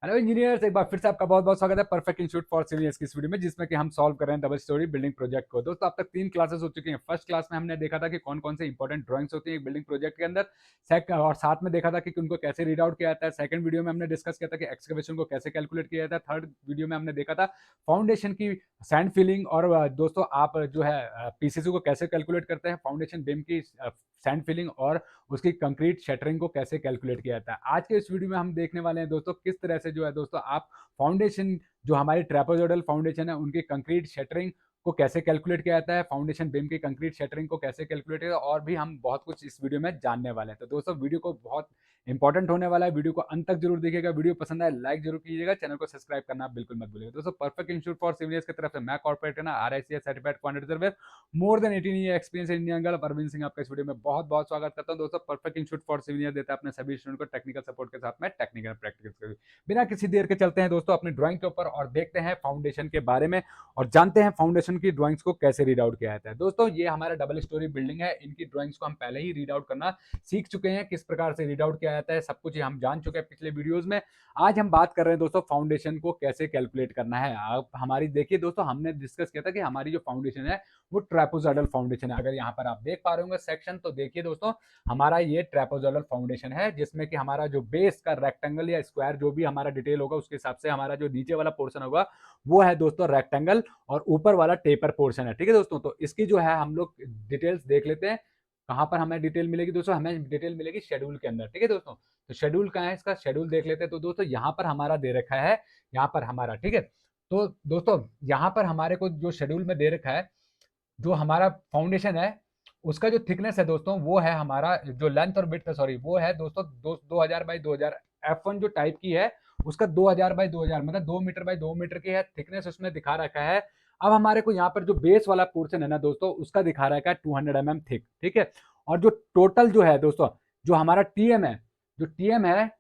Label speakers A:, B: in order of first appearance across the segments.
A: Hello engineers, एक बार फिर से आपका बहुत बहुत स्वागत है perfect institute for civil engineers की इस वीडियो में, जिसमें कि हम सॉल्व कर रहे हैं डबल स्टोरी बिल्डिंग प्रोजेक्ट को। दोस्तों, अब तक 3 क्लासेस हो चुकी हैं। फर्स्ट क्लास में हमने देखा था कि कौन कौन से इंपॉर्टेंट ड्राइंग्स होती हैं एक बिल्डिंग प्रोजेक्ट के अंदर, और साथ में देखा था कि उनको कैसे रीड आउट किया जाता है। सेकंड वीडियो में हमने डिस्कस किया था कि एक्सकवेशन को कैसे कैलकुलेट किया जाता है। थर्ड वीडियो में हमने देखा था फाउंडेशन की सैंड फिलिंग, और दोस्तों आप जो है पीसीसी को कैसे कैलकुलेट करते हैं, फाउंडेशन बीम की सैंड फिलिंग और उसकी कंक्रीट शटरिंग को कैसे कैलकुलेट किया जाता है। आज के इस वीडियो में हम देखने वाले हैं दोस्तों किस तरह से जो है दोस्तों आप फाउंडेशन, जो हमारी ट्रेपेजोइडल फाउंडेशन है, उनकी कंक्रीट शटरिंग को कैसे कैलकुलेट किया जाता है, फाउंडेशन बीम की कंक्रीट शटरिंग को कैसे कैलकुलेट किया, और भी हम बहुत कुछ इस वीडियो में जानने वाले हैं। तो दोस्तों वीडियो को बहुत इंपॉर्टेंट होने वाला है, वीडियो को अंत तक जरूर देखिएगा। वीडियो पसंद आए लाइक जरूर कीजिएगा, चैनल को सब्सक्राइब करना बिल्कुल मत भूलिएगा। दोस्तों, परफेक्ट इंस्टीट्यूट फॉर सिविल की तरफ से मैं कॉर्पोरेट ना RICS certified quantity surveyor, more than 18 year experience in Indian girl Parveen Singh आपका इस वीडियो में बहुत बहुत स्वागत करता हूं। दोस्तों, परफेक्ट इंस्टीट्यूट फॉर सिविल देता है अपने सभी स्टूडेंट को टेक्निकल सपोर्ट के साथ में टेक्निकल प्रैक्टिकल। बिना किसी देर के चलते हैं दोस्तों अपनी ड्राइंग के ऊपर और देखते हैं फाउंडेशन के बारे में, और जानते हैं फाउंडेशन की ड्राइंग्स को कैसे रीड आउट किया जाता है। दोस्तों, ये हमारा डबल स्टोरी बिल्डिंग है, इनकी ड्राइंग्स को हम पहले ही रीड आउट करना सीख चुके हैं, किस प्रकार से रीड आउट किया जाता है सब कुछ हम जान चुके हैं पिछले वीडियोज में। आज हम बात कर रहे हैं दोस्तों फाउंडेशन को कैसे कैलकुलेट करना है। आप हमारी देखिए दोस्तों, हमने डिस्कस किया था कि हमारी जो फाउंडेशन है वो ट्रेपोजॉइडल फाउंडेशन है। अगर यहाँ पर आप देख पा रहे होंगे सेक्शन, तो देखिए दोस्तों हमारा ये ट्रेपोजॉइडल फाउंडेशन है, जिसमें कि हमारा जो बेस का रेक्टेंगल या स्क्वायर जो भी हमारा डिटेल होगा उसके हिसाब से हमारा जो नीचे वाला पोर्शन होगा वो है दोस्तों रेक्टेंगल, और ऊपर वाला टेपर पोर्शन है। ठीक है दोस्तों, तो इसकी जो है हम लोग डिटेल्स देख लेते हैं। कहाँ पर हमें डिटेल मिलेगी दोस्तों? हमें डिटेल मिलेगी शेड्यूल के अंदर। ठीक है दोस्तों, तो शेड्यूल कहाँ है, इसका शेड्यूल देख लेते हैं। तो दोस्तों यहाँ पर हमारा दे रखा है, यहाँ पर हमारा, ठीक है। तो दोस्तों यहाँ पर हमारे को जो शेड्यूल में दे रखा है, जो हमारा फाउंडेशन है उसका जो थिकनेस है दोस्तों, वो है हमारा जो लेंथ और विड्थ है, सॉरी, वो है दोस्तों 2000 बाई 2000 F1 जो टाइप की है उसका 2000 बाई 2000 मतलब 2 मीटर बाई 2 मीटर की है थिकनेस उसमें दिखा रखा है। अब हमारे को यहाँ पर जो बेस वाला पोर्शन है ना दोस्तों, उसका दिखा रखा है 200 mm थिक। ठीक है, और जो टोटल जो है दोस्तों, जो हमारा टीएम है, जो टीएम है,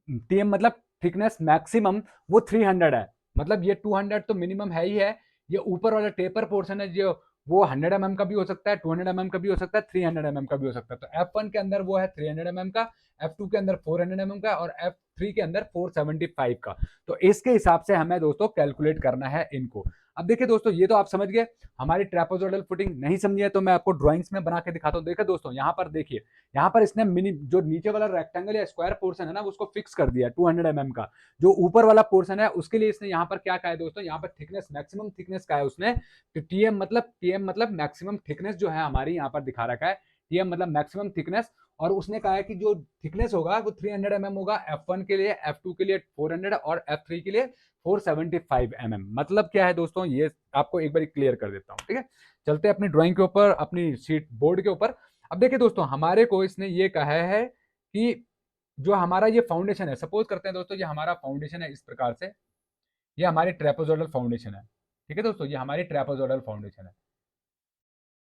A: टीएम मतलब थिकनेस मैक्सिमम, वो 300 है। मतलब ये 200 तो मिनिमम है ही है। ये ऊपर वाला टेपर पोर्शन है जो, वो 100 mm का भी हो सकता है, 200 mm का भी हो सकता है, 300 mm का भी हो सकता है। तो F1 के अंदर वो है 300 mm का, F2 के अंदर 400 mm का, और F3 के अंदर 475 का। तो इसके हिसाब से हमें दोस्तों कैलकुलेट करना है इनको। अब देखिए दोस्तों, ये तो आप समझ गए हमारी ट्रेपेजोइडल फुटिंग। नहीं समझिए तो मैं आपको ड्राइंग्स में बना के दिखाता हूँ। देखिए दोस्तों, यहाँ पर देखिए, यहाँ पर इसने मिनी जो नीचे वाला रेक्टेंगल या स्क्वायर पोर्शन है ना, उसको फिक्स कर दिया 200 mm का। जो ऊपर वाला पोर्शन है उसके लिए इसने यहाँ पर क्या कहा है दोस्तों, यहाँ पर थिकनेस, मैक्सिमम थिकनेस का है उसने। तो टीएम मतलब मैक्सिमम थिकनेस जो है हमारी यहाँ पर दिखा रखा है। टीएम मतलब मैक्सिमम थिकनेस, और उसने कहा है कि जो थिकनेस होगा वो 300 mm होगा F1 के लिए, F2 के लिए 400 और F3 के लिए 475 mm। मतलब क्या है दोस्तों, ये आपको एक बार क्लियर कर देता हूँ। ठीक है, चलते हैं अपनी ड्राइंग के ऊपर, अपनी शीट बोर्ड के ऊपर। अब देखिए दोस्तों, हमारे को इसने ये कहा है कि जो हमारा ये फाउंडेशन है, सपोज करते हैं दोस्तों ये हमारा फाउंडेशन है इस प्रकार से, ये हमारी ट्रेपेजोइडल फाउंडेशन है। ठीक है दोस्तों, ये हमारी ट्रेपेजोइडल फाउंडेशन है,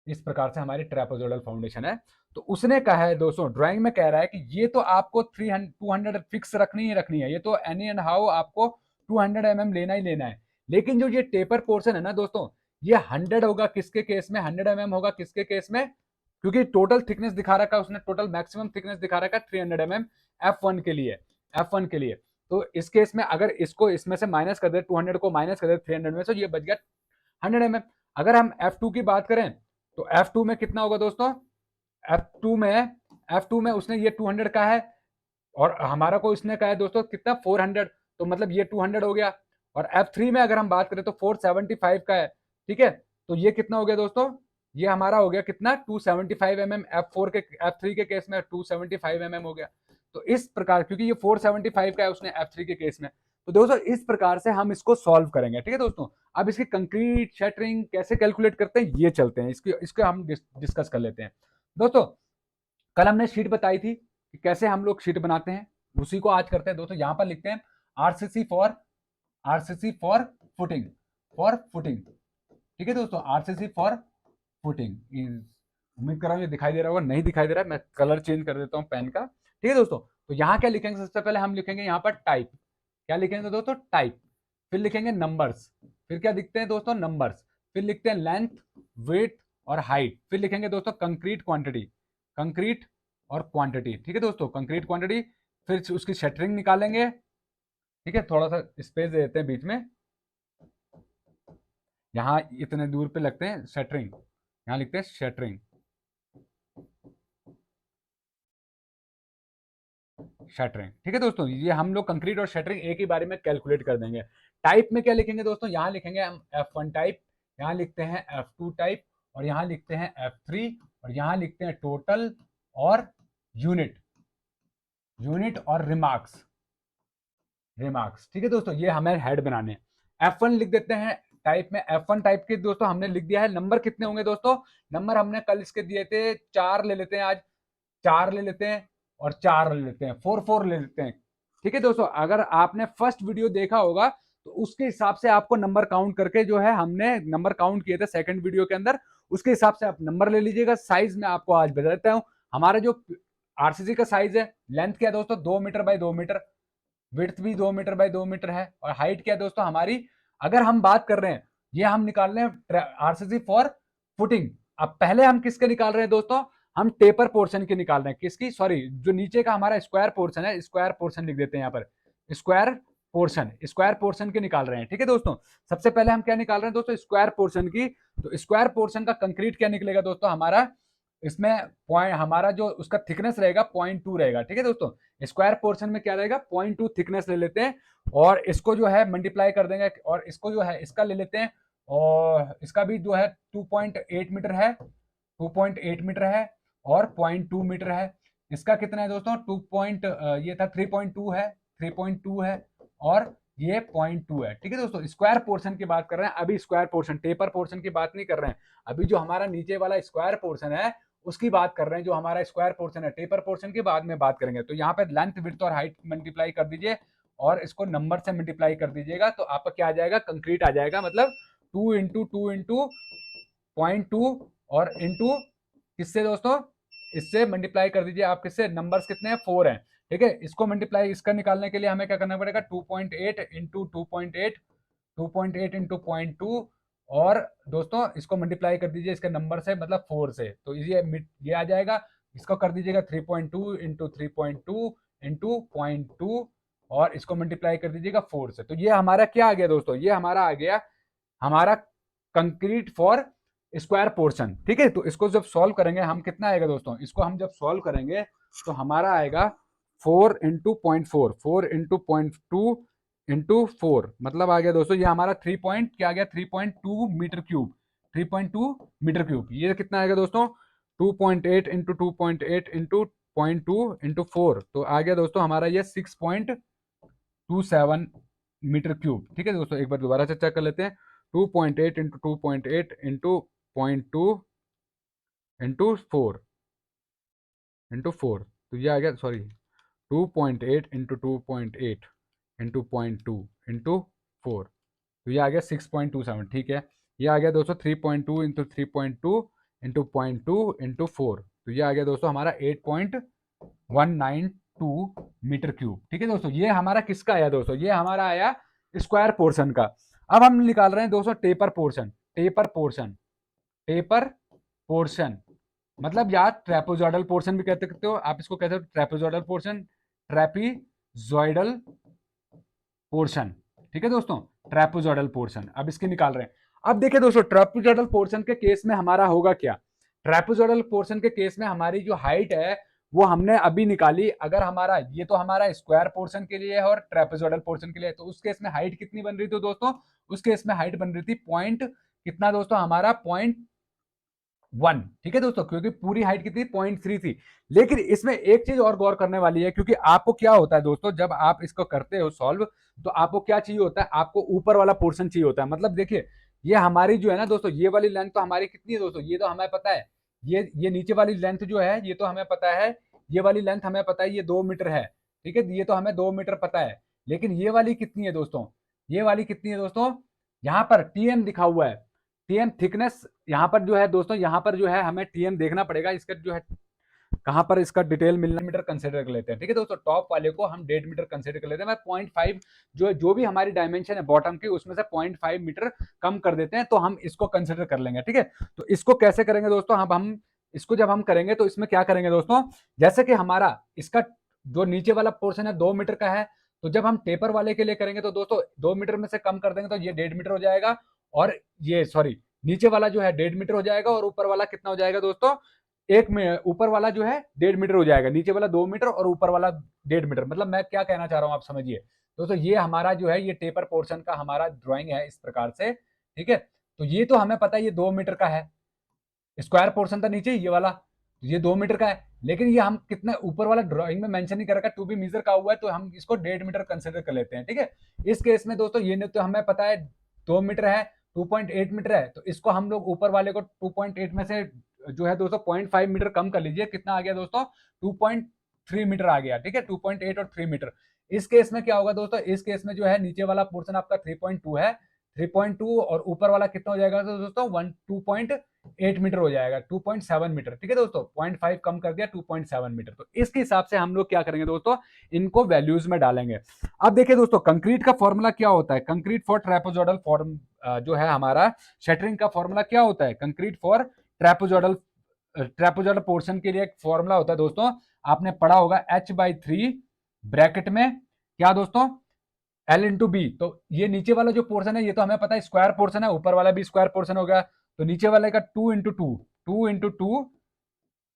A: इस प्रकार से हमारी ट्रेपेजोइडल फाउंडेशन है। तो उसने कहा है दोस्तों, ड्राइंग में कह रहा है कि ये तो आपको 300 200 फिक्स रखनी ही रखनी है, ये तो एनी एंड हाउ आपको 200 mm लेना ही लेना है। लेकिन जो ये टेपर पोर्शन है ना दोस्तों, ये 100 होगा किसके केस में, 100 mm होगा किसके केस में, क्योंकि टोटल थिकनेस दिखा रखा है उसने, टोटल मैक्सिमम थिकनेस दिखा रखा है 300 mm F1 के लिए, F1 के लिए। तो इस केस में अगर इसको इसमें से माइनस कर दे, 200 को माइनस कर दे 300 में, तो ये बच गया 100 mm। अगर हम F2 की बात करें तो F2 में कितना होगा दोस्तों, F2 में F2 में उसने ये 200 का है, और हमारा को इसने कहा है दोस्तों कितना 400, तो मतलब ये 200 हो गया। और F3 में अगर हम बात करें तो 475 का है। ठीक है, तो ये कितना हो गया दोस्तों, ये हमारा हो गया कितना 275 mm। F3 के केस में 275 mm हो गया। तो इस प्रकार, क्योंकि ये 475 का है उसने F3 के केस में, तो दोस्तों इस प्रकार से हम इसको सॉल्व करेंगे। ठीक है दोस्तों, अब इसकी कंक्रीट शटरिंग कैसे कैलकुलेट करते हैं ये चलते हैं, इसको हम डिस्कस कर लेते हैं। दोस्तों, कल हमने शीट बताई थी कि कैसे हम लोग शीट बनाते हैं, उसी को आज करते हैं। दोस्तों यहाँ पर लिखते हैं RCC for footing, for footing. ठीक है दोस्तों, आरसीसी फॉर फुटिंग। उम्मीद कर रहा हूँ ये दिखाई दे रहा होगा, नहीं दिखाई दे रहा है, मैं कलर चेंज कर देता हूँ पेन का। ठीक है दोस्तों, तो यहाँ क्या लिखेंगे, सबसे पहले हम लिखेंगे यहाँ पर टाइप। क्या लिखेंगे दोस्तों, टाइप। फिर लिखेंगे नंबर्स। फिर क्या दिखते हैं दोस्तों, नंबर्स। फिर लिखते हैं लेंथ, वेट और हाइट। फिर लिखेंगे दोस्तों कंक्रीट क्वांटिटी, कंक्रीट और क्वांटिटी। ठीक है दोस्तों, कंक्रीट क्वांटिटी। फिर उसकी शटरिंग निकालेंगे, ठीक है, थोड़ा सा स्पेस दे देते हैं बीच में, यहाँ इतने दूर पे लगते हैं शटरिंग, यहाँ लिखते हैं शटरिंग, शटरिंग। ठीक है दोस्तों, ये हम लोग कंक्रीट और शटरिंग एक ही बारे में कैलकुलेट कर देंगे। टाइप में क्या लिखेंगे दोस्तों, यहाँ लिखेंगे हम F1 टाइप, यहाँ लिखते हैं F2 टाइप, और यहाँ लिखते हैं F3, और यहाँ लिखते हैं टोटल और यूनिट, यूनिट और रिमार्क्स, रिमार्क्स। ठीक है दोस्तों, ये हमें हेड बनाने हैं। F1 लिख देते हैं टाइप में, F1 टाइप के दोस्तों हमने लिख दिया है। नंबर कितने होंगे दोस्तों, नंबर हमने कल इसके दिए थे 4 ले लेते हैं, आज 4 ले लेते हैं और 4 ले लेते हैं, 4 ले लेते हैं। ठीक है दोस्तों, अगर आपने फर्स्ट वीडियो देखा होगा तो उसके हिसाब से आपको नंबर काउंट करके जो है, हमने नंबर काउंट किए थे सेकंड वीडियो के अंदर, उसके हिसाब से आप नंबर ले लीजिएगा। साइज में आपको आज बता देता हूं, हमारा जो आरसीसी का साइज है, लेंथ क्या है दोस्तों 2 मीटर बाय 2 मीटर, विड्थ भी 2 मीटर बाय 2 मीटर है, और हाइट क्या है दोस्तों हमारी, अगर हम बात कर रहे हैं, ये हम निकाल रहे हैं आरसीसी फॉर फुटिंग। अब पहले हम किसके निकाल रहे हैं दोस्तों, हम टेपर पोर्शन की निकाल रहे हैं, किसकी, सॉरी, जो नीचे का हमारा स्क्वायर पोर्शन है, स्क्वायर पोर्शन लिख देते हैं यहाँ पर, स्क्वायर पोर्शन, स्क्वायर पोर्शन की निकाल रहे हैं। ठीक है दोस्तों, सबसे पहले हम क्या निकाल रहे हैं दोस्तों, स्क्वायर पोर्शन की। तो स्क्वायर पोर्शन का कंक्रीट क्या निकलेगा दोस्तों हमारा, इसमें पॉइंट हमारा जो उसका थिकनेस रहेगा 0.2 रहेगा। ठीक है दोस्तों, स्क्वायर पोर्शन में क्या रहेगा 0.2 थिकनेस ले लेते हैं, और इसको जो है मल्टीप्लाई कर देंगे, और इसको जो है इसका ले लेते हैं, और इसका भी जो है 2.8 मीटर है, 2.8 मीटर है, और 0.2 मीटर है। इसका कितना है दोस्तों, ये था 3.2 है, 3.2 है, और ये 0.2 है। ठीक है दोस्तों, स्क्वायर पोर्शन की बात कर रहे हैं अभी, स्क्वायर पोर्शन, टेपर पोर्शन की बात नहीं कर रहे हैं अभी, जो हमारा नीचे वाला स्क्वायर पोर्शन है उसकी बात कर रहे हैं, जो हमारा स्क्वायर पोर्शन है। टेपर पोर्शन की बाद में बात करेंगे। तो यहाँ पे लेंथ, विड्थ और हाइट मल्टीप्लाई कर दीजिए, और इसको नंबर से मल्टीप्लाई कर दीजिएगा, तो आपका क्या आ जाएगा, कंक्रीट आ जाएगा। मतलब 2 इंटू 0.2 और इंटू किससे दोस्तों, इससे मल्टीप्लाई कर दीजिए आप, किससे, नंबर्स कितने हैं 4 हैं। ठीक है, इसको मल्टीप्लाई इसका निकालने के लिए हमें क्या करना पड़ेगा, 2.8 इंटू 2.8, 2.8 इंटू 0.2, और दोस्तों इसको मल्टीप्लाई कर दीजिए इसके नंबर से, मतलब 4 से, तो ये आ जाएगा। इसको कर दीजिएगा 3.2 इंटू 3.2 इंटू 0.2, और इसको मल्टीप्लाई कर दीजिएगा 4 से। तो ये हमारा क्या आ गया दोस्तों, ये हमारा आ गया हमारा कंक्रीट फॉर स्क्वायर पोर्शन। ठीक है, तो इसको जब सॉल्व करेंगे हम, कितना आएगा दोस्तों, इसको हम जब सॉल्व करेंगे तो हमारा आएगा 4 इंटू 0.4, 4 इंटू 0.2 इंटू 4, मतलब आ गया दोस्तों ये हमारा 3 पॉइंट क्या आ गया, 3.2 मीटर क्यूब, 3.2 मीटर क्यूब। ये कितना आएगा दोस्तों, 2.8 इंटू 2.8 इंटू 0.2 इंटू 4, तो आ गया दोस्तों हमारा ये 6.27 मीटर क्यूब। ठीक है दोस्तों, एक बार दोबारा से चेक कर लेते हैं, 2.8 इंटू 2.8 इंटू 0.2 इंटू 4, तो ये आ गया, सॉरी, 2.8 इंटू 2.8 इंटू 0.2 इंटू 4, तो ये आ गया 6.27। ठीक है, ये आ गया दोस्तों 3.2 इंटू 3.2 इंटू 0.2 इंटू 4, तो ये आ गया दोस्तों हमारा 8.192 मीटर क्यूब। ठीक है दोस्तों, ये हमारा किसका आया दोस्तों, ये हमारा आया स्क्वायर पोर्शन का। अब हम निकाल रहे हैं दोस्तों taper portion, taper portion, taper portion, मतलब यार ट्रेपेजॉइडल पोर्शन भी कह सकते हो आप, इसको कहते हो ट्रेपेजॉइडल पोर्शन, ट्रेपीजॉइडल पोर्शन। ठीक है दोस्तों, ट्रेपेजॉइडल पोर्शन, अब इसकी निकाल रहे हैं। अब देखिए दोस्तों, ट्रेपेजॉइडल पोर्शन के केस में हमारा होगा क्या, ट्रेपेजॉइडल पोर्शन के केस में हमारी जो हाइट है वो हमने अभी निकाली। अगर हमारा ये तो हमारा स्क्वायर पोर्शन के लिए है और ट्रेपेजॉइडल पोर्शन के लिए, तो उस केस में हाइट कितनी बन रही थी दोस्तों, उस केस में हाइट बन रही थी पॉइंट कितना दोस्तों हमारा, 0.1। ठीक है दोस्तों, क्योंकि पूरी हाइट कितनी 0.3 थी। लेकिन इसमें एक चीज और गौर करने वाली है, क्योंकि आपको क्या होता है दोस्तों, जब आप इसको करते हो सॉल्व, तो आपको क्या चाहिए होता है, आपको ऊपर वाला पोर्शन चाहिए होता है। मतलब देखिए, ये हमारी जो है ना दोस्तों, ये वाली लेंथ तो हमारी कितनी है दोस्तों, ये तो हमें पता है, ये नीचे वाली लेंथ जो है ये तो हमें पता है, ये वाली लेंथ हमें पता है, ये 2 मीटर है। ठीक है, ये तो हमें 2 मीटर पता है। लेकिन ये वाली कितनी है दोस्तों, ये वाली कितनी है दोस्तों, यहाँ पर टीएम लिखा हुआ है, टीएम थिकनेस। यहाँ पर जो है दोस्तों, यहाँ पर जो है हमें टीएम देखना पड़ेगा, इसका जो है कहाँ पर इसका डिटेल मिलना, मीटर कंसिडर कर लेते हैं। ठीक है दोस्तों, टॉप वाले को हम 1.5 मीटर कंसिडर कर लेते हैं। मैं 0.5 जो भी हमारी डायमेंशन है बॉटम की, उसमें से 0.5 मीटर कम कर देते हैं, तो हम इसको कंसिडर कर लेंगे। ठीक है, तो इसको कैसे करेंगे दोस्तों, अब हम इसको जब हम करेंगे तो इसमें क्या करेंगे दोस्तों, जैसे कि हमारा इसका जो नीचे वाला पोर्शन है 2 मीटर का है, तो जब हम टेपर वाले के लिए करेंगे तो दोस्तों 2 मीटर में से कम कर देंगे तो ये 1.5 मीटर हो जाएगा, और ये सॉरी नीचे वाला जो है 1.5 मीटर हो जाएगा, और ऊपर वाला कितना हो जाएगा दोस्तों, एक में ऊपर वाला जो है 1.5 मीटर हो जाएगा, नीचे वाला 2 मीटर और ऊपर वाला 1.5 मीटर। मतलब मैं क्या कहना चाह रहा हूँ आप समझिए दोस्तों, ये हमारा जो है ये टेपर पोर्शन का हमारा ड्राइंग है इस प्रकार से, ठीक है। तो ये तो हमें पता है ये 2 मीटर का है, स्क्वायर पोर्शन था नीचे ये वाला, तो ये 2 मीटर का है, लेकिन ये हम कितना ऊपर वाला ड्राइंग में मेंशन नहीं कर रखा, टू बी मीजर का हुआ है, तो हम इसको 1.5 मीटर कंसिडर कर लेते हैं, ठीक है। इस केस में दोस्तों ये तो हमें पता है 2 मीटर है, 2.8 मीटर है, तो इसको हम लोग ऊपर वाले को 2.8 में से जो है दोस्तों 0.5 मीटर कम कर लीजिए, कितना आ गया दोस्तों, 2.3 मीटर आ गया, ठीक है, 2.8 और 3 मीटर। इस केस में क्या होगा दोस्तों, इस केस में जो है नीचे वाला पोर्शन आपका 3.2 है, 3.2 और ऊपर वाला कितना हो जाएगा तो दोस्तों 2.8 मीटर हो जाएगा, 2.7 मीटर, ठीक है दोस्तों, 0.5 कम कर दिया 2.7 मीटर। तो इसके हिसाब से हम लोग क्या करेंगे दोस्तों, इनको वैल्यूज में डालेंगे। अब देखिए दोस्तों कंक्रीट का फॉर्मूला क्या होता है, कंक्रीट फॉर ट्रेपेजोइडल फॉर्म जो है हमारा शटरिंग का फॉर्मूला क्या होता है, कंक्रीट फॉर ट्रेपेजोइडल पोर्शन के लिए एक फॉर्मूला होता है दोस्तों, आपने पढ़ा होगा h/3 ब्रैकेट में क्या दोस्तों, L इंटू बी। तो ये नीचे वाला जो पोर्शन है ये तो हमें पता है स्क्वायर पोर्शन है, ऊपर वाला भी स्क्वायर पोर्शन हो गया, तो नीचे वाले का 2 इंटू टू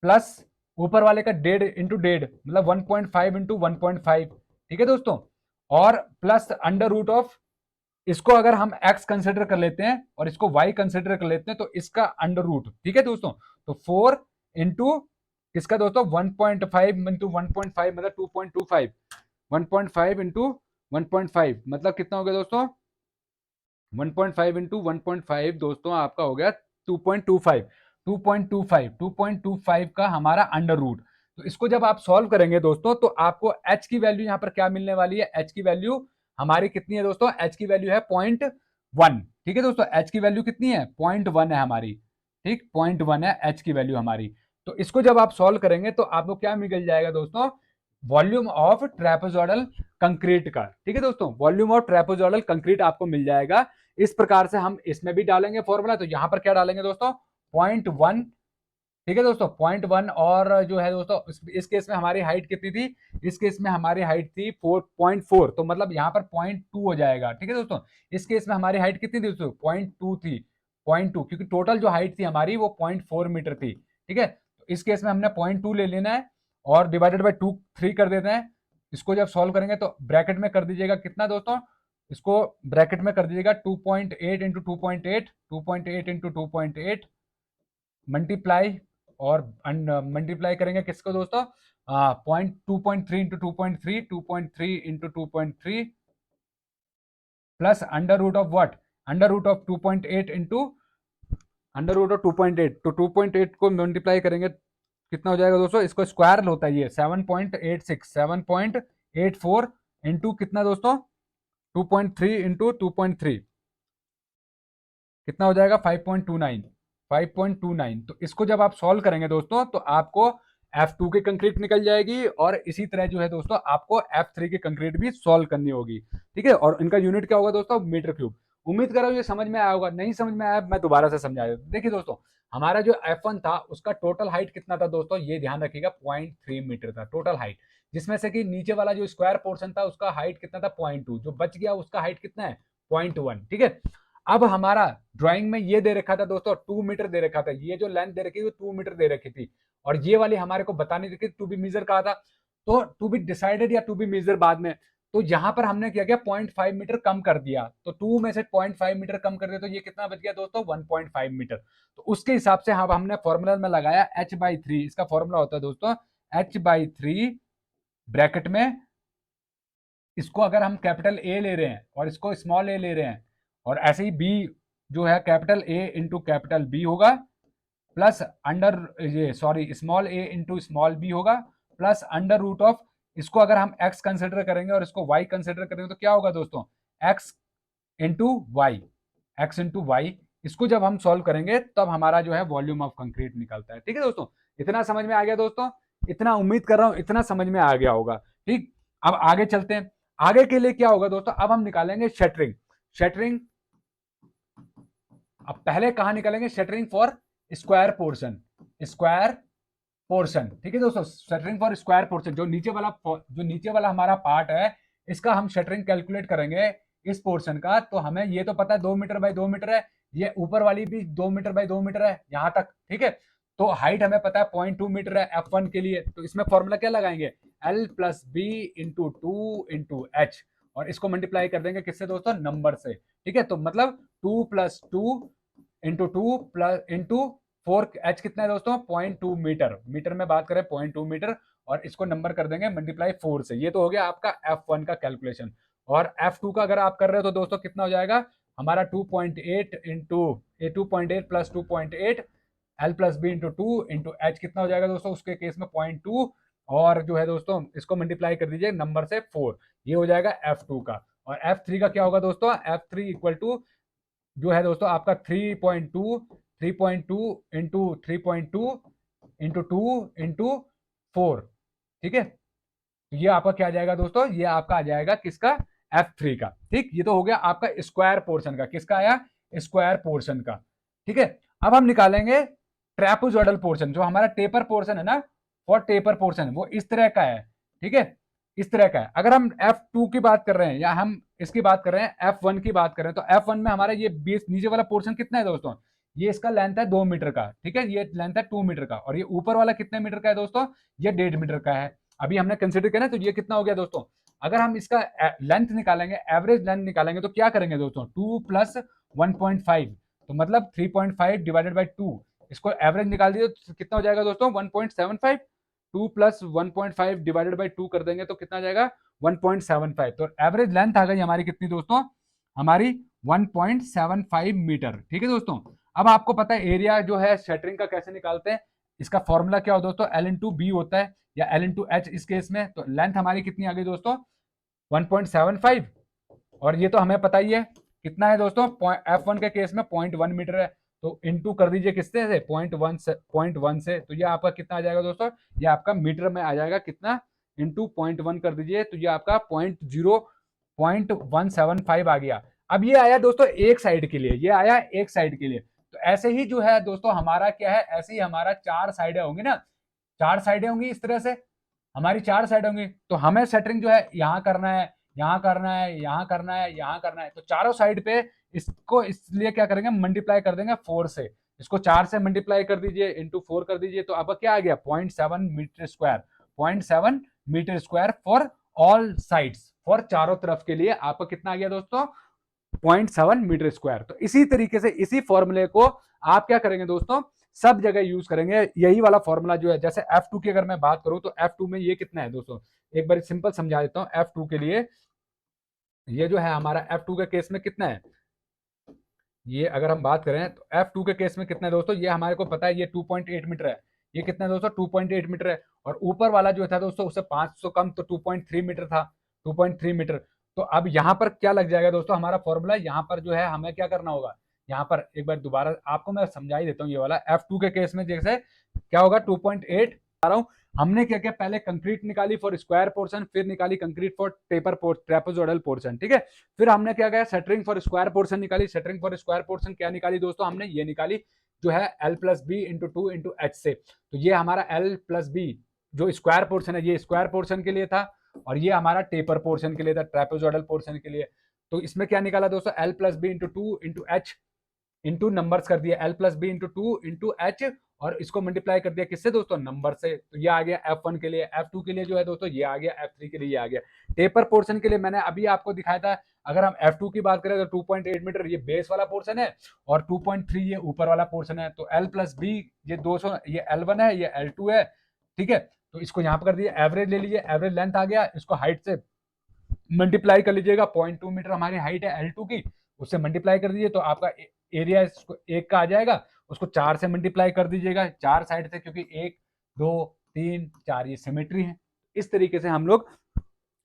A: प्लस ऊपर वाले का 1.5 मतलब 1.5 इंटू 1.5, ठीक है दोस्तों, और प्लस अंडर रूट ऑफ, इसको अगर हम x कंसिडर कर लेते हैं और इसको y कंसिडर कर लेते हैं तो इसका अंडर रूट, ठीक है दोस्तों। तो 4 इंटू किसका दोस्तों 1.5 इंटू 1.5 मतलब 2.25, 1.5 इंटू 1.5 मतलब कितना हो गया दोस्तों, 1.5 इंटू 1.5 दोस्तों आपका हो गया 2.25, 2.25 का हमारा अंडर रूट। तो इसको जब आप सॉल्व करेंगे दोस्तों तो आपको h की वैल्यू यहाँ पर क्या मिलने वाली है, h की वैल्यू हमारी कितनी है दोस्तों, h की वैल्यू है 0.1, ठीक है दोस्तों, h की वैल्यू कितनी है 0.1 है हमारी, ठीक 0.1 है h की वैल्यू हमारी। तो इसको जब आप सॉल्व करेंगे तो आपको क्या मिल जाएगा दोस्तों, वॉल्यूम ऑफ ट्रेपेजोइडल कंक्रीट का, ठीक है दोस्तों, वॉल्यूम ऑफ ट्रेपेजोइडल कंक्रीट आपको मिल जाएगा। इस प्रकार से हम इसमें भी डालेंगे फॉर्मूला, तो यहां पर क्या डालेंगे दोस्तों 0.1, ठीक है दोस्तों 0.1, और जो है दोस्तों इस केस में हमारी हाइट कितनी थी, इस केस में हमारी हाइट थी 4.4, तो मतलब यहाँ पर 0.2 हो जाएगा, ठीक है दोस्तों। इस केस में हमारी हाइट कितनी थी दोस्तों 0.2 थी, 0.2 क्योंकि टोटल जो हाइट थी हमारी वो 0.4 मीटर थी, ठीक है। तो इस केस में हमने 0.2 ले लेना है और डिवाइडेड बाई 3 कर देते हैं। इसको जब सॉल्व करेंगे तो ब्रैकेट में कर दीजिएगा कितना दोस्तों, इसको ब्रैकेट में कर दीजिएगा 2.8 इंटू 2.8, 2.8 इंटू 2.8 मल्टीप्लाई, और मल्टीप्लाई करेंगे किसको दोस्तों, 2.3 into 2.3, 2.3 into 2.3 plus under root of what, under root of 2.8 into under root of 2.8, तो 2.8 को मल्टीप्लाई करेंगे कितना हो जाएगा दोस्तों, इसको स्क्वायर होता है ये 7.86, 7.84 इंटू कितना दोस्तों 2.3 इंटू 2.3 कितना हो जाएगा 5.29, 5.29। तो इसको जब आप सॉल्व करेंगे दोस्तों तो आपको F2 की कंक्रीट निकल जाएगी, और इसी तरह जो है दोस्तों आपको F3 की कंक्रीट भी सॉल्व करनी होगी, ठीक है। और इनका यूनिट क्या होगा दोस्तों, मीटर क्यूब। उम्मीद कर रहा हूँ ये समझ में आया होगा, नहीं समझ में आया मैं दोबारा से समझा देता हूं। देखिए दोस्तों हमारा जो F1 था उसका टोटल हाइट कितना था दोस्तों, ये ध्यान रखिएगा 0.3 मीटर था टोटल हाइट, जिसमें से कि नीचे वाला जो स्क्वायर पोर्शन था उसका हाइट कितना था 0.2, जो बच गया उसका हाइट कितना है 0.1, ठीक है। अब हमारा ड्राइंग में ये दे रखा था दोस्तों 2 मीटर दे रखा था, ये जो लेंथ दे रखी थी 2 मीटर दे रखी थी, और ये वाली हमारे को बतानी थी टू बी मीजर कहा था, तो टू बी डिसाइडेड या टू बी मीजर बाद में। तो यहां पर हमने क्या किया 0.5 मीटर कम कर दिया, तो 2 में से 0.5 मीटर कम कर दिया, तो ये कितना बच गया दोस्तों 1.5 मीटर। तो उसके हिसाब से हम हमने फॉर्मूला में लगाया h/3, इसका फॉर्मूला होता है दोस्तों h/3 ब्रैकेट में, इसको अगर हम कैपिटल ए ले रहे हैं और इसको स्मॉल ए ले रहे हैं, और ऐसे ही बी जो है capital A into capital B होगा, प्लस अंडर ये sorry small a into small b होगा, प्लस अंडर रूट ऑफ, इसको अगर हम एक्स कंसिडर करेंगे और इसको वाई कंसिडर करेंगे तो क्या होगा दोस्तों x into y, x into y. इसको जब हम सॉल्व करेंगे तब हमारा जो है वॉल्यूम ऑफ कंक्रीट निकलता है, ठीक है दोस्तों। इतना समझ में आ गया दोस्तों, इतना उम्मीद कर रहा हूं इतना समझ में आ गया होगा, ठीक। अब आगे चलते हैं, आगे के लिए क्या होगा दोस्तों, अब हम निकालेंगे शटरिंग, शटरिंग। अब पहले कहां निकालेंगे, shuttering for square portion, square portion, ठीक है दोस्तों, शटरिंग फॉर स्क्वायर पोर्शन, जो नीचे वाला हमारा पार्ट है इसका हम शटरिंग कैलकुलेट करेंगे इस पोर्शन का, तो हमें ये तो पता है 2 मीटर बाई 2 मीटर है, ये ऊपर वाली भी 2 मीटर बाई 2 मीटर है यहाँ तक, ठीक है। तो हाइट हमें पता है 0.2 मीटर है F1 के लिए, तो इसमें फॉर्मूला क्या लगाएंगे, L plus B into 2 into H, और इसको मल्टीप्लाई कर देंगे किससे दोस्तों, नंबर से, ठीक है। तो मतलब 2 plus 2 into 2 plus into 4, H कितना है दोस्तों, 0.2 मीटर, मीटर में बात करें 0.2 मीटर, और इसको नंबर कर देंगे मल्टीप्लाई 4 से। ये तो हो गया आपका F1 का कैलकुलेशन। और F2 का अगर आप कर रहे हो तो दोस्तों कितना हो जाएगा हमारा 2.8 into 2.8 plus 2.8 L plus B into 2 into H कितना हो जाएगा दोस्तों, उसके केस में 0.2, और जो है दोस्तों इसको मल्टीप्लाई कर दीजिए नंबर से 4, ये हो जाएगा F2 का। और F3 का क्या होगा दोस्तों, F3 इक्वल टू जो है दोस्तों आपका 3.2 इंटू 3.2 इंटू 2 इंटू 4, ठीक है। तो ये आपका क्या आ जाएगा दोस्तों, ये आपका आ जाएगा किसका, F3 का, ठीक। ये तो हो गया आपका स्क्वायर पोर्शन का, किसका आया, स्क्वायर पोर्शन का, ठीक है। अब हम निकालेंगे ट्रेपेजॉइडल पोर्शन, जो हमारा टेपर पोर्शन है ना, और टेपर पोर्शन वो इस तरह का है, ठीक है, इस तरह का है। अगर हम F2 की बात कर रहे हैं या हम इसकी बात कर रहे हैं F1 की बात कर रहे हैं, तो F1 में हमारा ये बेस नीचे वाला पोर्शन कितना है दोस्तों, ये इसका लेंथ है 2 मीटर का, ठीक है, ये लेंथ है 2 मीटर का, और ये ऊपर वाला कितने मीटर का है दोस्तों, ये 1.5 मीटर का है। अभी हमने कंसिडर किया ना, तो ये कितना हो गया दोस्तों, अगर हम इसका लेंथ निकालेंगे, एवरेज लेंथ निकालेंगे, तो क्या करेंगे दोस्तों, 2 प्लस 1.5, तो मतलब 3.5 डिवाइडेड बाई 2, इसको एवरेज निकाल दीजिए तो कितना हो जाएगा दोस्तों 1.75, 2 प्लस 1.5 डिवाइडेड बाई 2 कर देंगे तो कितना आ जाएगा 1.75। तो एवरेज लेंथ आ गई हमारी कितनी दोस्तों, हमारी 1.75 मीटर, ठीक है दोस्तों। अब आपको पता है एरिया जो है शटरिंग का कैसे निकालते हैं, इसका फॉर्मूला क्या हो दोस्तों, L इंटू बी होता है या L इंटू एच इस केस में। तो लेंथ हमारी कितनी आ गई दोस्तों 1.75, और ये तो हमें पता ही है कितना है दोस्तों, F1 के केस में 0.1 मीटर है, तो इंटू कर दीजिए किससे से 0.1 से, तो ये आपका कितना आ जाएगा दोस्तों, ये आपका मीटर में आ जाएगा कितना, इंटू 0.1 कर दीजिए, तो ये आपका 0.175 आ गया। अब ये आया दोस्तों एक साइड के लिए, ये आया एक साइड के लिए। तो ऐसे ही जो है दोस्तों हमारा क्या है, ऐसे ही हमारा 4 साइडें होंगी ना, 4 साइडें होंगी इस तरह से, हमारी 4 साइड होंगी, तो हमें सेटरिंग जो है यहाँ करना है, यहाँ करना है, यहाँ करना है, यहाँ करना है, तो चारों साइड पे इसको इसलिए क्या करेंगे मल्टीप्लाई कर देंगे 4 से, इसको 4 से मल्टीप्लाई कर दीजिए इंटू 4 कर दीजिए, तो आपका क्या आ गया 0.7 metre square, 0.7 metre square for all sides, for चारों तरफ के लिए आपका कितना आ गया दोस्तों 0.7 मीटर स्क्वायर। तो इसी तरीके से इसी फॉर्मूले को आप क्या करेंगे दोस्तों, सब जगह यूज करेंगे, यही वाला फॉर्मूला जो है, जैसे F2 की अगर मैं बात करूं तो F2 में ये कितना है दोस्तों, एक बार सिंपल समझा देता हूं। F2 के लिए ये जो है हमारा F2 के केस में कितना है, ये अगर हम बात करें तो F2 के केस में कितना है दोस्तों, ये हमारे को पता है ये 2.8 मीटर है, ये कितना है दोस्तों 2.8 मीटर है, और ऊपर वाला जो था दोस्तों उससे 500 कम, तो 2.3 मीटर था, 2.3 मीटर। तो अब यहाँ पर क्या लग जाएगा दोस्तों, हमारा फॉर्मूला यहाँ पर जो है हमें क्या करना होगा, यहाँ पर एक बार दोबारा आपको मैं समझा ही देता हूँ। ये वाला F2 के केस में जैसे क्या होगा 2.8 आ रहा हूँ, हमने क्या किया पहले कंक्रीट निकाली फॉर स्क्वायर पोर्शन, फिर निकाली concrete for taper trapezoidal portion, ठीक है। फिर हमने क्या किया शटरिंग फॉर स्क्वायर पोर्शन निकाली, शटरिंग फॉर स्क्वायर पोर्शन क्या निकाली दोस्तों, हमने ये निकाली जो है L plus B into 2 into H से। तो ये हमारा L प्लस बी जो स्क्वायर पोर्शन है, ये स्क्वायर पोर्शन के लिए था, और ये हमारा टेपर पोर्शन के लिए था, ट्रेपेजॉइडल पोर्शन के लिए। तो इसमें क्या निकाला दोस्तों L plus B into 2 into H into numbers कर दिया, L plus B into 2 into H, और इसको मल्टीप्लाई कर दिया किससे दोस्तों नंबर से। तो ये आ गया F1 के लिए, F2 के लिए जो है दोस्तों ये आ गया, F3 के लिए ये आ गया। टेपर पोर्शन के लिए मैंने अभी आपको दिखाया था, अगर हम F2 की बात करें तो 2.8 मीटर ये बेस वाला पोर्शन है, और 2.3 ये ऊपर वाला पोर्शन है। तो L प्लस बी ये 200, ये L1 है, ये L2 है, ठीक है। तो इसको यहाँ पर कर दिया, एवरेज ले लीजिए, एवरेज लेंथ आ गया, इसको हाइट से मल्टीप्लाई कर लीजिएगा, 0.2 मीटर हमारी हाइट है L2 की, उससे मल्टीप्लाई कर दीजिए, तो आपका एरिया एक का आ जाएगा, उसको 4 से मल्टीप्लाई कर दीजिएगा, 4 साइड से, क्योंकि 1 2 3 4 ये सिमेट्री है। इस तरीके से हम लोग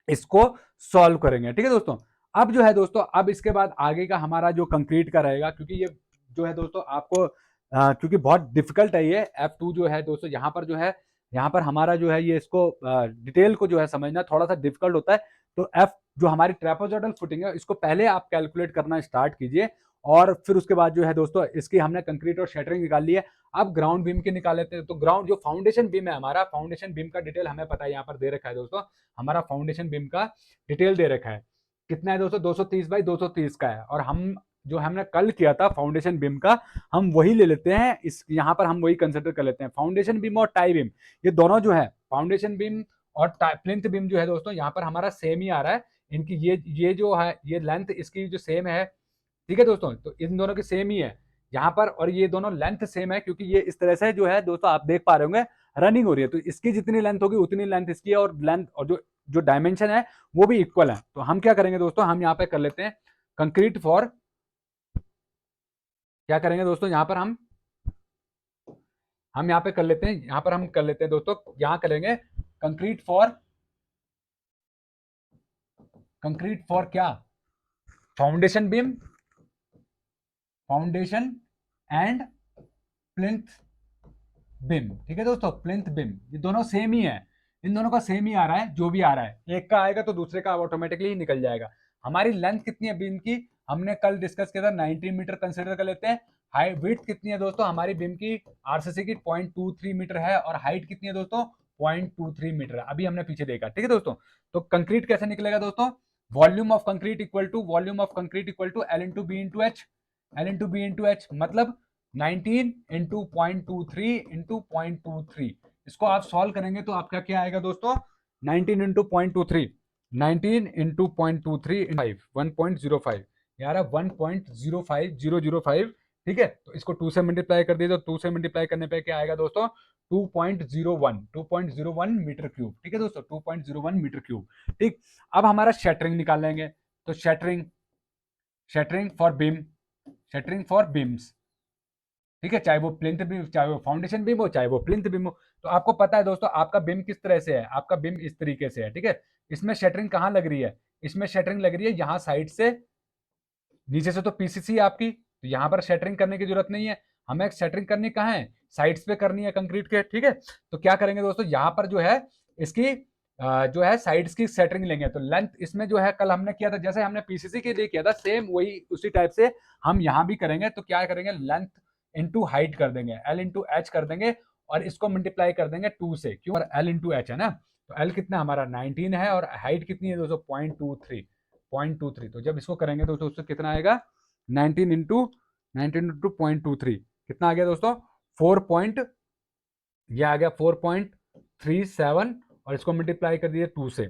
A: इसको सॉल्व करेंगे, ठीक है दोस्तों। अब जो है दोस्तों, अब इसके बाद आगे का हमारा जो कंक्रीट का रहेगा, क्योंकि ये जो है दोस्तों आपको क्योंकि बहुत डिफिकल्ट है ये F2 जो है दोस्तों, यहाँ पर जो है, यहाँ पर हमारा जो है ये इसको डिटेल को जो है समझना थोड़ा सा डिफिकल्ट होता है। तो एफ जो हमारी ट्रेपेजॉइडल फुटिंग है इसको पहले आप कैलकुलेट करना स्टार्ट कीजिए, और फिर उसके बाद जो है दोस्तों इसकी हमने कंक्रीट और शटरिंग निकाल ली है। अब ग्राउंड बीम की निकाल लेते हैं। तो ग्राउंड जो फाउंडेशन बीम है हमारा, फाउंडेशन बीम का डिटेल हमें पता है, यहाँ पर दे रखा है दोस्तों, हमारा फाउंडेशन बीम का डिटेल दे रखा है। कितना है दोस्तों, 230 बाई 230 का है। और हम जो हमने कल किया था फाउंडेशन बीम का, हम वही ले लेते हैं, इस यहाँ पर हम वही कंसिडर कर लेते हैं। फाउंडेशन बीम और टाई बीम ये दोनों जो है, फाउंडेशन बीम और प्लिंथ बीम जो है दोस्तों, यहाँ पर हमारा सेम ही आ रहा है। इनकी ये जो है ये लेंथ इसकी जो सेम है, ठीक है दोस्तों, तो इन दोनों की सेम ही है यहाँ पर, और ये दोनों लेंथ सेम है, क्योंकि ये इस तरह से जो है दोस्तों आप देख पा रहे होंगे रनिंग हो रही है। तो इसकी जितनी लेंथ होगी उतनी लेंथ इसकी है, और लेंथ और जो जो डायमेंशन है वो भी इक्वल है। तो हम क्या करेंगे दोस्तों, हम यहाँ पे कर लेते हैं कंक्रीट फॉर, क्या करेंगे दोस्तों, यहाँ पर हम यहाँ पे कर लेते हैं, यहाँ पर हम कर लेते हैं दोस्तों, यहाँ करेंगे कंक्रीट फॉर क्या, foundation beam, foundation and plinth beam, ठीक है दोस्तों, प्लिंथ बिम, ये दोनों सेम ही है, इन दोनों का सेम ही आ रहा है, जो भी आ रहा है एक का आएगा तो दूसरे का ऑटोमेटिकली ही निकल जाएगा। हमारी लेंथ कितनी है बीम की, हमने कल डिस्कस किया था 19 मीटर कंसिडर कर लेते हैं। हाइट विड्थ कितनी है दोस्तों हमारी बीम की, आरसीसी की 0.23 मीटर है, और हाइट कितनी है दोस्तों 0.23 मीटर है, अभी हमने पीछे देखा, ठीक है दोस्तों। तो कंक्रीट कैसे निकलेगा दोस्तों, volume of concrete equal to L into B into H, L into B into H मतलब 19 इंटू 0.23 इंटू 0.23। इसको आप सॉल्व करेंगे तो आपका क्या आएगा दोस्तों, 19 इंटू 0.23, 19 इंटू 0.23 5 1.05 यार 1.05005, ठीक है। तो इसको 2 से मल्टीप्लाई कर दिए, तो 2 से मल्टीप्लाई करने पे क्या आएगा दोस्तों 2.01 मीटर क्यूब, ठीक है दोस्तों, 2.01 मीटर क्यूब, ठीक। अब हमारा शटरिंग निकाल लेंगे, तो शटरिंग फॉर बीम्स, ठीक है, चाहे वो प्लिंथ बीम, चाहे वो फाउंडेशन बीम हो, चाहे वो प्लिंथ बीम हो। तो आपको पता है दोस्तों आपका बीम किस तरह से है, आपका बीम इस तरीके से है, ठीक है। इसमें शटरिंग कहाँ लग रही है, इसमें शटरिंग लग रही है यहाँ साइड से, नीचे से तो पीसीसी आपकी, तो यहाँ पर शटरिंग करने की जरूरत नहीं है, हमें शटरिंग करनी कहाँ है, साइड्स पे करनी है कंक्रीट के, ठीक है। तो क्या करेंगे दोस्तों, यहाँ पर जो है इसकी जो है साइड्स की शटरिंग लेंगे। तो लेंथ इसमें जो है कल हमने किया था, जैसे हमने पीसीसी के लिए किया था सेम वही उसी टाइप से हम यहाँ भी करेंगे। तो क्या करेंगे, लेंथ इंटू हाइट कर देंगे, एल इंटू एच कर देंगे, और इसको मल्टीप्लाई कर देंगे 2 से, क्यों, और एल इंटू एच है ना। तो एल कितना हमारा 19 है, और हाइट कितनी है दोस्तों 0.23। तो जब इसको करेंगे तो उससे कितना आएगा 19 इंटू 0.23 कितना आ गया दोस्तों 4 पॉइंट, ये आ गया 4.37, और इसको मल्टीप्लाई कर दिए 2 से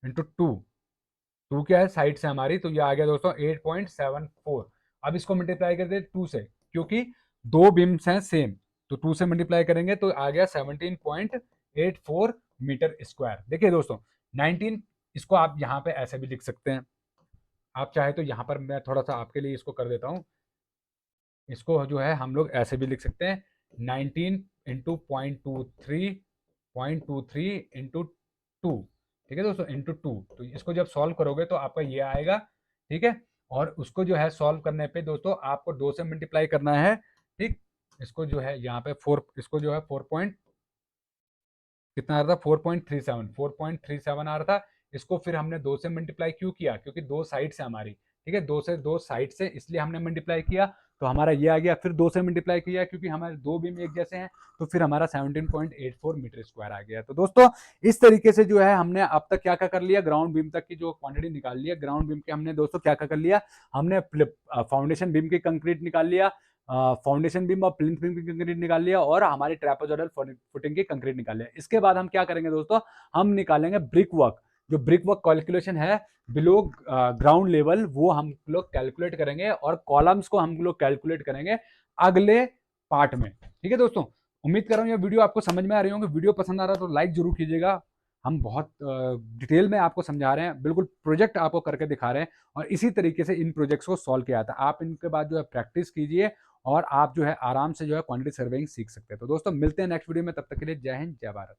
A: इंटू 2 क्या है साइड से हमारी, तो ये आ गया दोस्तों 8.74। अब इसको मल्टीप्लाई कर दिए 2 से, क्योंकि दो बीम्स हैं सेम, तो 2 से मल्टीप्लाई करेंगे तो आ गया 17.84 मीटर स्क्वायर। देखिए दोस्तों 19, इसको आप यहाँ पे ऐसे भी लिख सकते हैं, आप चाहे तो यहाँ पर मैं थोड़ा सा आपके लिए इसको कर देता हूँ, इसको जो है हम लोग ऐसे भी लिख सकते हैं 19 इंटू 0.23 इंटू 2, ठीक है दोस्तों, इंटू 2। तो इसको जब सॉल्व करोगे तो आपका ये आएगा, ठीक है। और उसको जो है सॉल्व करने पे दोस्तों आपको 2 से मल्टीप्लाई करना है, ठीक। इसको जो है यहाँ पे 4, इसको जो है 4 पॉइंट कितना आ रहा था 4.37 आ रहा था। इसको फिर हमने 2 से मल्टीप्लाई क्यों किया, क्योंकि दो साइड से हमारी, ठीक है, दो साइड से इसलिए हमने मल्टीप्लाई किया, तो हमारा ये आ गया। फिर 2 से मल्टीप्लाई किया क्योंकि हमारे दो बीम एक जैसे हैं, तो फिर हमारा 17.84 मीटर स्क्वायर आ गया। तो दोस्तों इस तरीके से जो है हमने अब तक क्या क्या कर लिया, ग्राउंड बीम तक की जो क्वांटिटी निकाल लिया, ग्राउंड बीम के हमने दोस्तों क्या क्या कर लिया, हमने फाउंडेशन बीम की कंक्रीट निकाल लिया, फाउंडेशन बीम और प्लिंथ बीम की कंक्रीट निकाल लिया, और हमारी ट्रेपेजॉइडल फुटिंग की कंक्रीट निकाल लिया। इसके बाद हम क्या करेंगे दोस्तों, हम निकालेंगे ब्रिक वर्क, जो ब्रिक वर्क कैलकुलेशन है बिलो ग्राउंड लेवल, वो हम लोग कैलकुलेट करेंगे, और कॉलम्स को हम लोग कैलकुलेट करेंगे अगले पार्ट में, ठीक है दोस्तों। उम्मीद कर रहा हूँ ये वीडियो आपको समझ में आ रही होंगी, वीडियो पसंद आ रहा है तो लाइक जरूर कीजिएगा। हम बहुत डिटेल में आपको समझा रहे हैं, बिल्कुल प्रोजेक्ट आपको करके दिखा रहे हैं, और इसी तरीके से इन प्रोजेक्ट्स को सॉल्व किया था। आप इनके बाद जो है प्रैक्टिस कीजिए, और आप जो है आराम से जो है क्वांटिटी सर्वेइंग सीख सकते हैं। तो दोस्तों मिलते हैं नेक्स्ट वीडियो में, तब तक के लिए जय हिंद जय भारत।